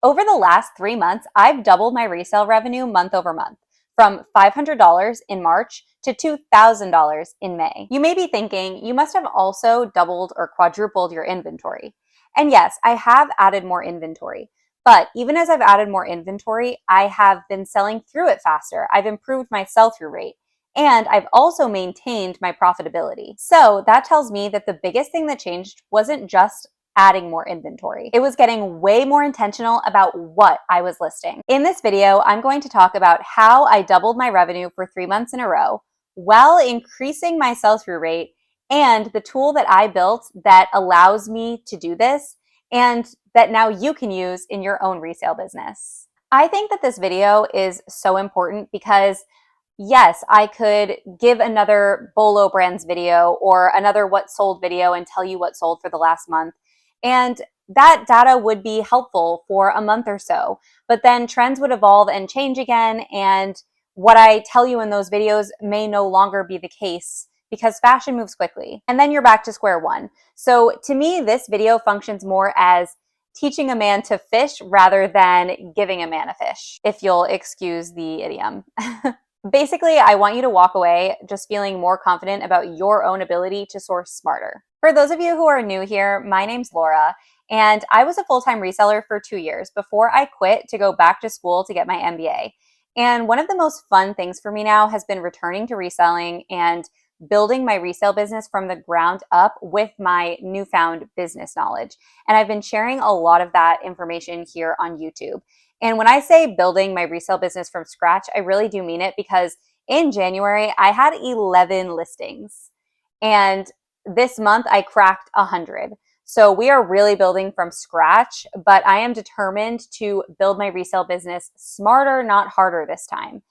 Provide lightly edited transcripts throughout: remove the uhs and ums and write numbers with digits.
Over the last 3 months, I've doubled my resale revenue month over month, from $500 in March to $2,000 in May. You may be thinking, you must have also doubled or quadrupled your inventory. And yes, I have added more inventory. But even as I've added more inventory, I have been selling through it faster. I've improved my sell-through rate. And I've also maintained my profitability. So that tells me that the biggest thing that changed wasn't just adding more inventory. It was getting way more intentional about what I was listing. In this video, I'm going to talk about how I doubled my revenue for 3 months in a row while increasing my sell-through rate, and the tool that I built that allows me to do this and that now you can use in your own resale business. I think that this video is so important because yes, I could give another Bolo Brands video or another what sold video and tell you what sold for the last month. And that data would be helpful for a month or so, but then trends would evolve and change again. And what I tell you in those videos may no longer be the case because fashion moves quickly. And then you're back to square one. So to me, this video functions more as teaching a man to fish rather than giving a man a fish, if you'll excuse the idiom. Basically, I want you to walk away just feeling more confident about your own ability to source smarter. For those of you who are new here, my name's Laura, and I was a full-time reseller for 2 years before I quit to go back to school to get my MBA. And one of the most fun things for me now has been returning to reselling and building my resale business from the ground up with my newfound business knowledge. And I've been sharing a lot of that information here on YouTube. And when I say building my resale business from scratch, I really do mean it because in January, I had 11 listings. And this month, I cracked 100. So we are really building from scratch, but I am determined to build my resale business smarter, not harder this time.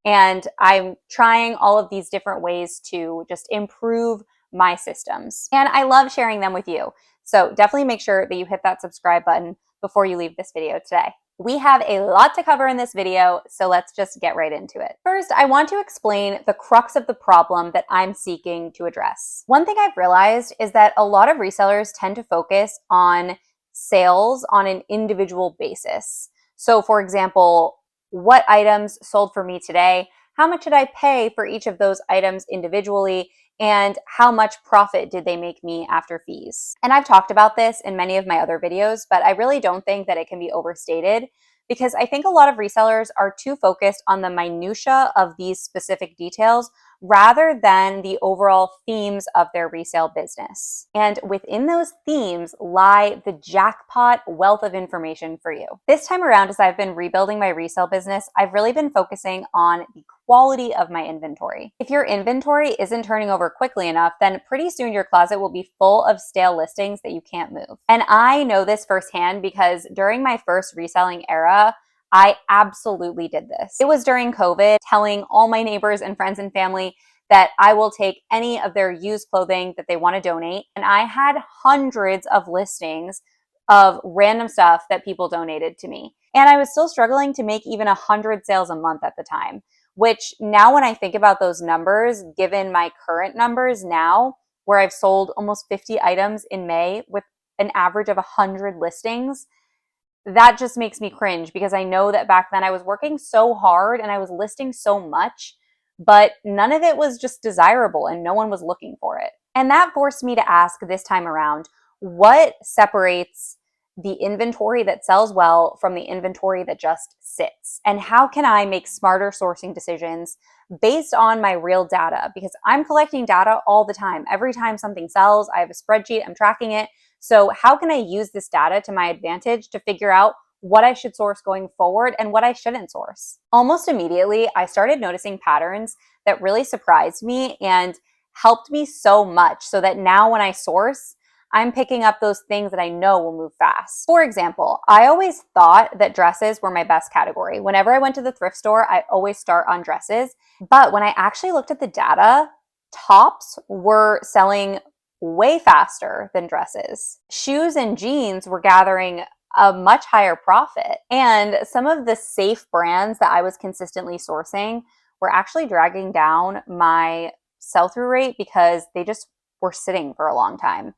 And I'm trying all of these different ways to just improve my systems. And I love sharing them with you. So definitely make sure that you hit that subscribe button before you leave this video today. We have a lot to cover in this video, so let's just get right into it. First, I want to explain the crux of the problem that I'm seeking to address. One thing I've realized is that a lot of resellers tend to focus on sales on an individual basis. So for example, what items sold for me today? How much did I pay for each of those items individually? And how much profit did they make me after fees? And I've talked about this in many of my other videos, but I really don't think that it can be overstated because I think a lot of resellers are too focused on the minutia of these specific details rather than the overall themes of their resale business. And within those themes lie the jackpot wealth of information for you. This time around, as I've been rebuilding my resale business, I've really been focusing on the quality of my inventory. If your inventory isn't turning over quickly enough, then pretty soon your closet will be full of stale listings that you can't move. And I know this firsthand because during my first reselling era, I absolutely did this. It was during COVID, telling all my neighbors and friends and family that I will take any of their used clothing that they want to donate. And I had hundreds of listings of random stuff that people donated to me. And I was still struggling to make even 100 sales a month at the time, which now when I think about those numbers, given my current numbers now, where I've sold almost 50 items in May with an average of 100 listings, that just makes me cringe because I know that back then I was working so hard and I was listing so much, but none of it was just desirable and no one was looking for it. And that forced me to ask this time around, what separates the inventory that sells well from the inventory that just sits? And how can I make smarter sourcing decisions based on my real data? Because I'm collecting data all the time. Every time something sells, I have a spreadsheet, I'm tracking it. So how can I use this data to my advantage to figure out what I should source going forward and what I shouldn't source? Almost immediately, I started noticing patterns that really surprised me and helped me so much so that now when I source, I'm picking up those things that I know will move fast. For example, I always thought that dresses were my best category. Whenever I went to the thrift store, I always start on dresses. But when I actually looked at the data, tops were selling way faster than dresses. Shoes and jeans were gathering a much higher profit. And some of the safe brands that I was consistently sourcing were actually dragging down my sell-through rate because they just were sitting for a long time.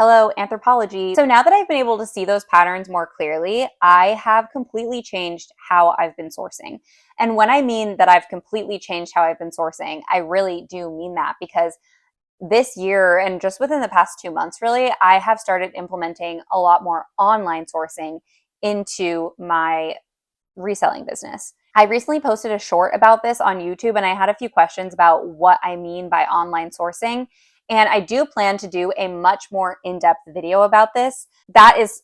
hello, anthropology. So now that I've been able to see those patterns more clearly, I have completely changed how I've been sourcing. And when I mean that I've completely changed how I've been sourcing, I really do mean that, because this year and just within the past 2 months, really, I have started implementing a lot more online sourcing into my reselling business. I recently posted a short about this on YouTube, and I had a few questions about what I mean by online sourcing. And I do plan to do a much more in-depth video about this. That is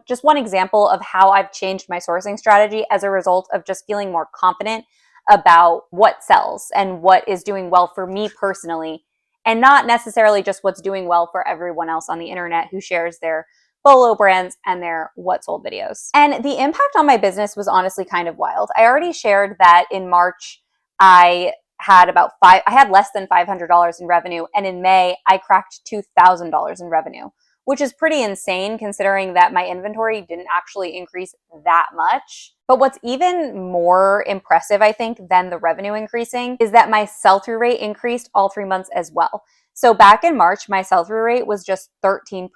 just one example of how I've changed my sourcing strategy as a result of just feeling more confident about what sells and what is doing well for me personally, and not necessarily just what's doing well for everyone else on the internet who shares their Bolo brands and their what sold videos. And the impact on my business was honestly kind of wild. I already shared that in March, I had less than $500 in revenue. And in May, I cracked $2,000 in revenue, which is pretty insane considering that my inventory didn't actually increase that much. But what's even more impressive, I think, than the revenue increasing is that my sell-through rate increased all 3 months as well. So back in March, my sell-through rate was just 13%.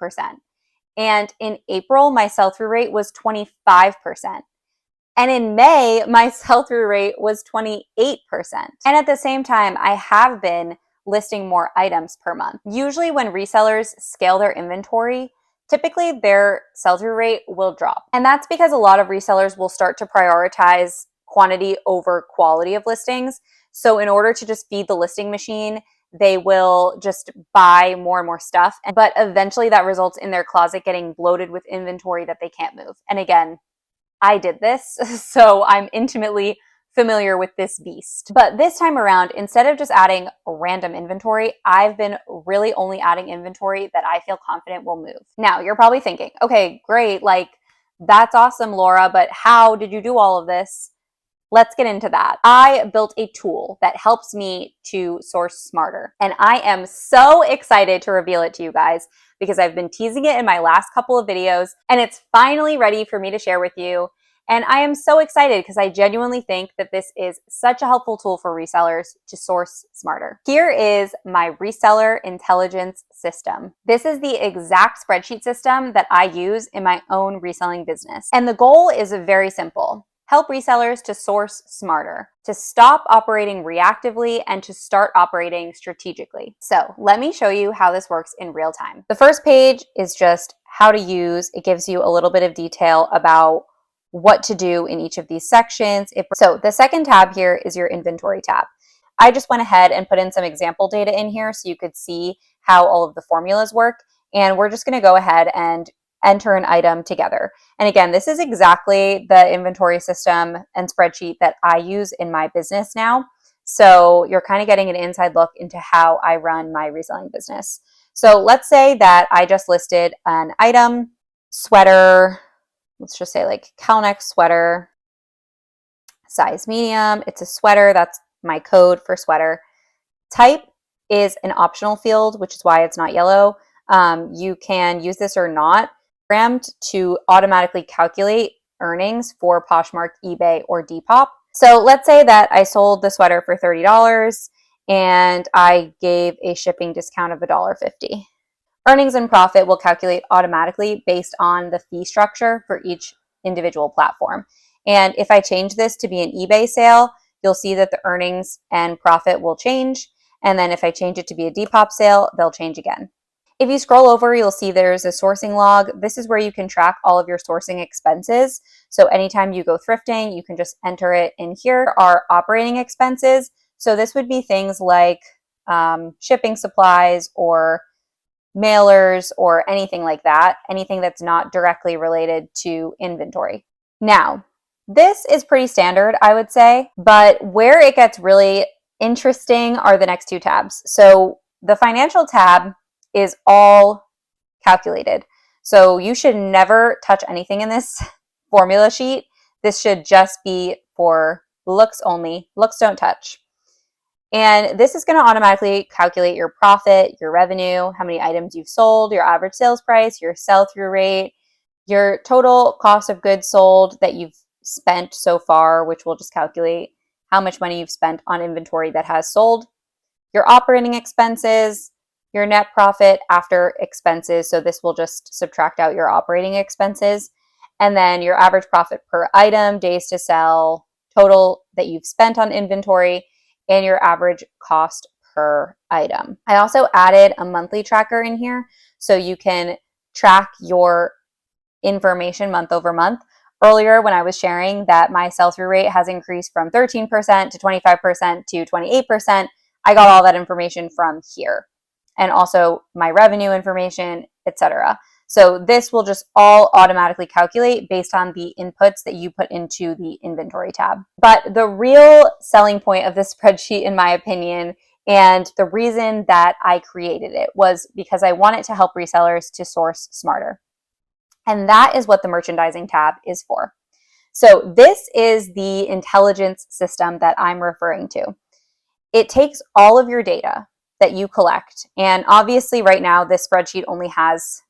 And in April, my sell-through rate was 25%. And in May, my sell-through rate was 28%. And at the same time, I have been listing more items per month. Usually when resellers scale their inventory, typically their sell-through rate will drop. And that's because a lot of resellers will start to prioritize quantity over quality of listings. So in order to just feed the listing machine, they will just buy more and more stuff. But eventually that results in their closet getting bloated with inventory that they can't move. And again, I did this, so I'm intimately familiar with this beast. But this time around, instead of just adding random inventory, I've been really only adding inventory that I feel confident will move. Now, you're probably thinking, okay, great, like, that's awesome, Laura, but how did you do all of this? Let's get into that. I built a tool that helps me to source smarter, and I am so excited to reveal it to you guys because I've been teasing it in my last couple of videos, and it's finally ready for me to share with you. And I am so excited because I genuinely think that this is such a helpful tool for resellers to source smarter. Here is my reseller intelligence system. This is the exact spreadsheet system that I use in my own reselling business. And the goal is very simple. Help resellers to source smarter, to stop operating reactively and to start operating strategically. So let me show you how this works in real time. The first page is just how to use. It gives you a little bit of detail about what to do in each of these sections. So the second tab here is your inventory tab. I just went ahead and put in some example data in here so you could see how all of the formulas work. And we're just going to go ahead and enter an item together. And again, this is exactly the inventory system and spreadsheet that I use in my business now. So you're kind of getting an inside look into how I run my reselling business. So let's say that I just listed an item, sweater, let's just say like cowl neck sweater, size medium. It's a sweater. That's my code for sweater. Type is an optional field, which is why it's not yellow. You can use this or not. Programmed to automatically calculate earnings for Poshmark, eBay, or Depop. So let's say that I sold the sweater for $30 and I gave a shipping discount of $1.50. Earnings and profit will calculate automatically based on the fee structure for each individual platform. And if I change this to be an eBay sale, you'll see that the earnings and profit will change. And then if I change it to be a Depop sale, they'll change again. If you scroll over, you'll see there's a sourcing log. This is where you can track all of your sourcing expenses. So anytime you go thrifting, you can just enter it in here. Our operating expenses. So this would be things like shipping supplies or mailers or anything like that, anything that's not directly related to inventory. Now, this is pretty standard, I would say, but where it gets really interesting are the next two tabs. So the financial tab is all calculated. So you should never touch anything in this formula sheet. This should just be for looks only. Looks don't touch. And this is going to automatically calculate your profit, your revenue, how many items you've sold, your average sales price, your sell-through rate, your total cost of goods sold that you've spent so far, which will just calculate how much money you've spent on inventory that has sold, your operating expenses, your net profit after expenses. So this will just subtract out your operating expenses. And then your average profit per item, days to sell, total that you've spent on inventory, and your average cost per item. I also added a monthly tracker in here so you can track your information month over month. Earlier, when I was sharing that my sell-through rate has increased from 13% to 25% to 28%, I got all that information from here, and also my revenue information, etc. So this will just all automatically calculate based on the inputs that you put into the inventory tab. But the real selling point of this spreadsheet, in my opinion, and the reason that I created it, was because I wanted to help resellers to source smarter. And that is what the merchandising tab is for. So this is the intelligence system that I'm referring to. It takes all of your data that you collect. And obviously right now, this spreadsheet only has,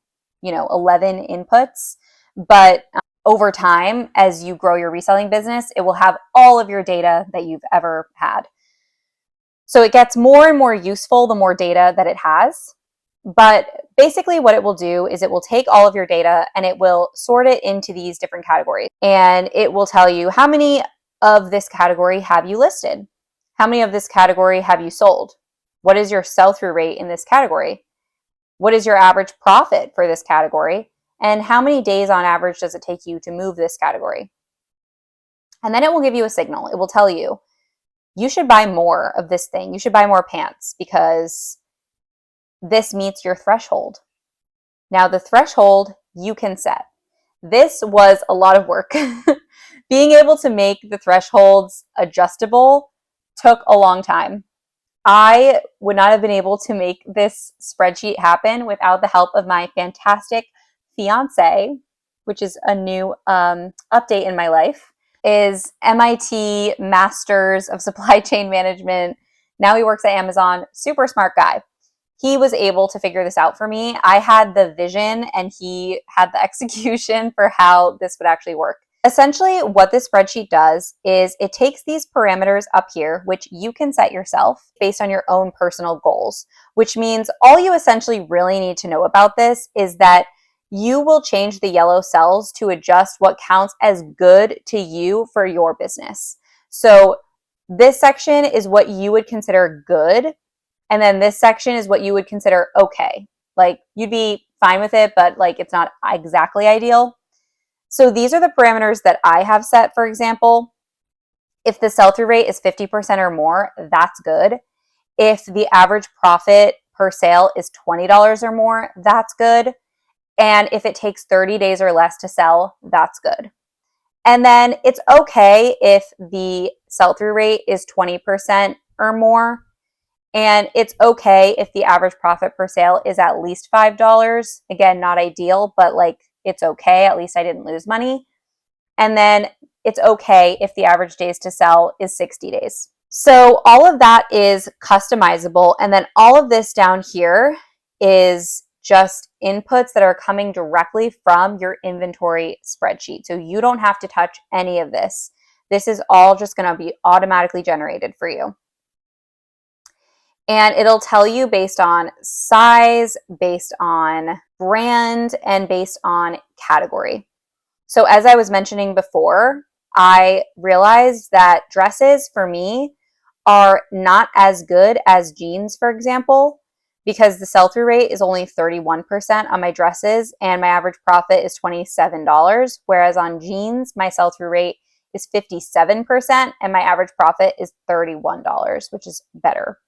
11 inputs, but over time, as you grow your reselling business, it will have all of your data that you've ever had. So it gets more and more useful the more data that it has. But basically what it will do is it will take all of your data and it will sort it into these different categories. And it will tell you how many of this category have you listed? How many of this category have you sold? What is your sell-through rate in this category? What is your average profit for this category? And how many days on average does it take you to move this category? And then it will give you a signal. It will tell you, you should buy more of this thing. You should buy more pants because this meets your threshold. Now, the threshold you can set. This was a lot of work. Being able to make the thresholds adjustable took a long time. I would not have been able to make this spreadsheet happen without the help of my fantastic fiance, which is a new update in my life, is MIT Masters of Supply Chain Management. Now he works at Amazon. Super smart guy. He was able to figure this out for me. I had the vision and he had the execution for how this would actually work. Essentially, what this spreadsheet does is it takes these parameters up here, which you can set yourself based on your own personal goals, which means all you essentially really need to know about this is that you will change the yellow cells to adjust what counts as good to you for your business. So this section is what you would consider good. And then this section is what you would consider okay. Like you'd be fine with it, but like it's not exactly ideal. So these are the parameters that I have set. For example, if the sell-through rate is 50% or more, that's good. If the average profit per sale is $20 or more, that's good. And if it takes 30 days or less to sell, that's good. And then it's okay if the sell-through rate is 20% or more. And it's okay if the average profit per sale is at least $5. Again, not ideal, but like it's okay. At least I didn't lose money. And then it's okay if the average days to sell is 60 days. So all of that is customizable. And then all of this down here is just inputs that are coming directly from your inventory spreadsheet. So you don't have to touch any of this. This is all just going to be automatically generated for you. And it'll tell you based on size, based on brand, and based on category. So as I was mentioning before, I realized that dresses for me are not as good as jeans, for example, because the sell-through rate is only 31% on my dresses and my average profit is $27, whereas on jeans, my sell-through rate is 57% and my average profit is $31, which is better.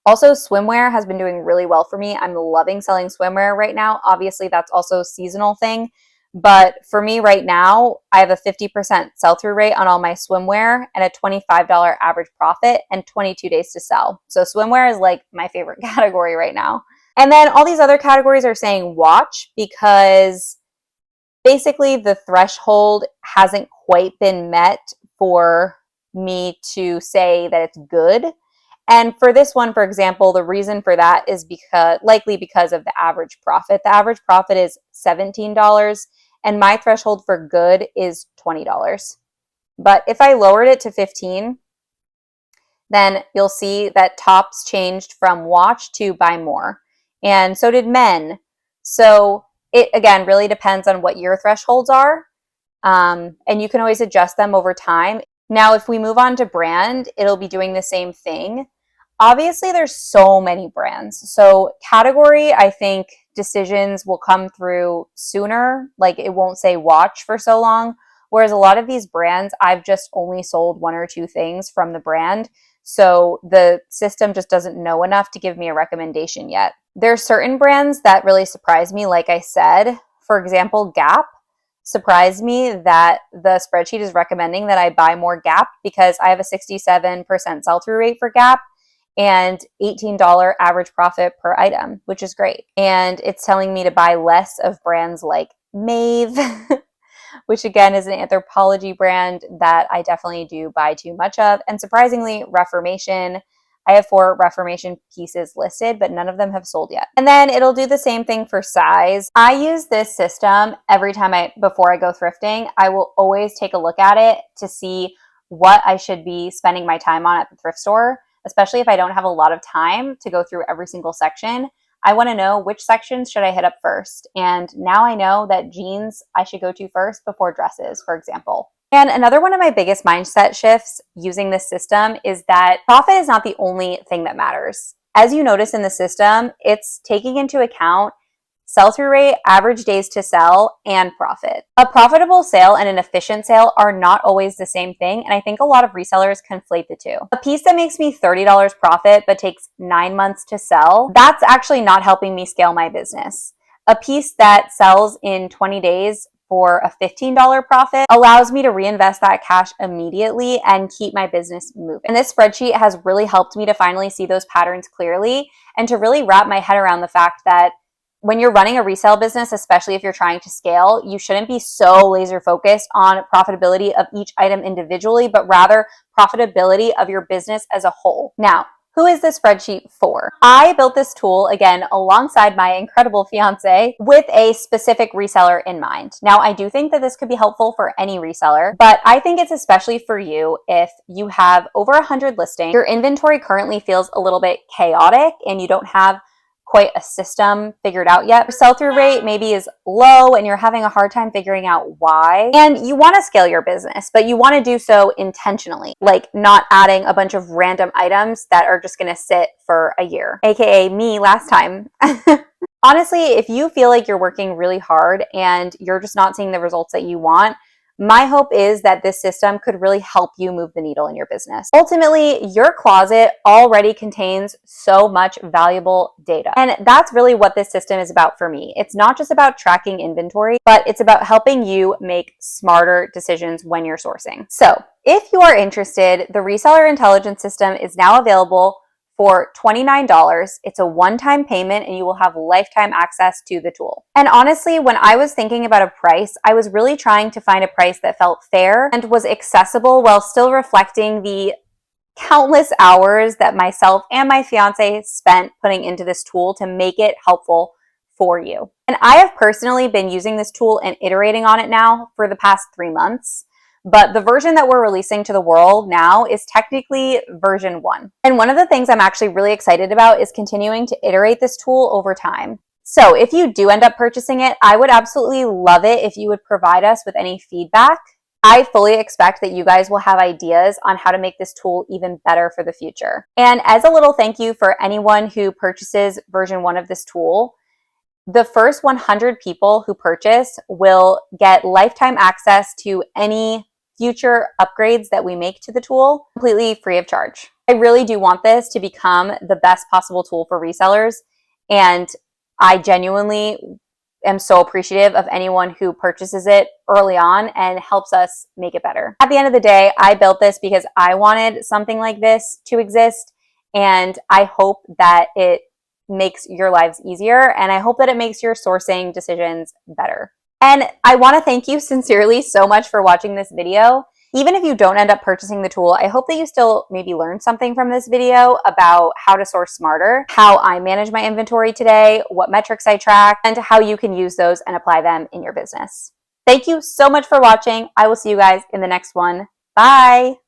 Also, swimwear has been doing really well for me. I'm loving selling swimwear right now. Obviously, that's also a seasonal thing. But for me right now, I have a 50% sell-through rate on all my swimwear and a $25 average profit and 22 days to sell. So swimwear is like my favorite category right now. And then all these other categories are saying watch because basically the threshold hasn't quite been met for me to say that it's good. And for this one, for example, the reason for that is likely because of the average profit. The average profit is $17 and my threshold for good is $20. But if I lowered it to 15, then you'll see that tops changed from watch to buy more. And so did men. So it, again, really depends on what your thresholds are. And you can always adjust them over time. Now, if we move on to brand, it'll be doing the same thing. Obviously, there's so many brands. So category, I think decisions will come through sooner. Like it won't say watch for so long. Whereas a lot of these brands, I've just only sold one or two things from the brand. So the system just doesn't know enough to give me a recommendation yet. There are certain brands that really surprise me. Like I said, for example, Gap surprised me that the spreadsheet is recommending that I buy more Gap because I have a 67% sell-through rate for Gap and $18 average profit per item, which is great. And it's telling me to buy less of brands like Maeve, which again is an Anthropologie brand that I definitely do buy too much of. And surprisingly, Reformation. I have 4 Reformation pieces listed, but none of them have sold yet. And then it'll do the same thing for size. I use this system every time before I go thrifting. I will always take a look at it to see what I should be spending my time on at the thrift store, especially if I don't have a lot of time to go through every single section. I want to know which sections should I hit up first. And now I know that jeans I should go to first before dresses, for example. And another one of my biggest mindset shifts using this system is that profit is not the only thing that matters. As you notice in the system, it's taking into account sell-through rate, average days to sell, and profit. A profitable sale and an efficient sale are not always the same thing, and I think a lot of resellers conflate the two. A piece that makes me $30 profit but takes 9 months to sell, that's actually not helping me scale my business. A piece that sells in 20 days for a $15 profit allows me to reinvest that cash immediately and keep my business moving. And this spreadsheet has really helped me to finally see those patterns clearly and to really wrap my head around the fact that when you're running a resale business, especially if you're trying to scale, you shouldn't be so laser focused on profitability of each item individually, but rather profitability of your business as a whole. Now, who is this spreadsheet for? I built this tool, again, alongside my incredible fiance with a specific reseller in mind. Now, I do think that this could be helpful for any reseller, but I think it's especially for you if you have over 100 listings, your inventory currently feels a little bit chaotic, and you don't have quite a system figured out yet. Your sell-through rate maybe is low and you're having a hard time figuring out why. And you want to scale your business, but you want to do so intentionally, like not adding a bunch of random items that are just going to sit for a year, aka me last time. Honestly, if you feel like you're working really hard and you're just not seeing the results that you want, my hope is that this system could really help you move the needle in your business. Ultimately, your closet already contains so much valuable data. And that's really what this system is about for me. It's not just about tracking inventory, but it's about helping you make smarter decisions when you're sourcing. So if you are interested, the Reseller Intelligence System is now available for $29. It's a one-time payment and you will have lifetime access to the tool. And honestly, when I was thinking about a price, I was really trying to find a price that felt fair and was accessible while still reflecting the countless hours that myself and my fiance spent putting into this tool to make it helpful for you. And I have personally been using this tool and iterating on it now for the past 3 months. But the version that we're releasing to the world now is technically version 1. And one of the things I'm actually really excited about is continuing to iterate this tool over time. So if you do end up purchasing it, I would absolutely love it if you would provide us with any feedback. I fully expect that you guys will have ideas on how to make this tool even better for the future. And as a little thank you for anyone who purchases version 1 of this tool, the first 100 people who purchase will get lifetime access to any future upgrades that we make to the tool completely free of charge. I really do want this to become the best possible tool for resellers, and I genuinely am so appreciative of anyone who purchases it early on and helps us make it better. At the end of the day, I built this because I wanted something like this to exist, and I hope that it makes your lives easier, and I hope that it makes your sourcing decisions better. And I want to thank you sincerely so much for watching this video. Even if you don't end up purchasing the tool, I hope that you still maybe learned something from this video about how to source smarter, how I manage my inventory today, what metrics I track, and how you can use those and apply them in your business. Thank you so much for watching. I will see you guys in the next one. Bye.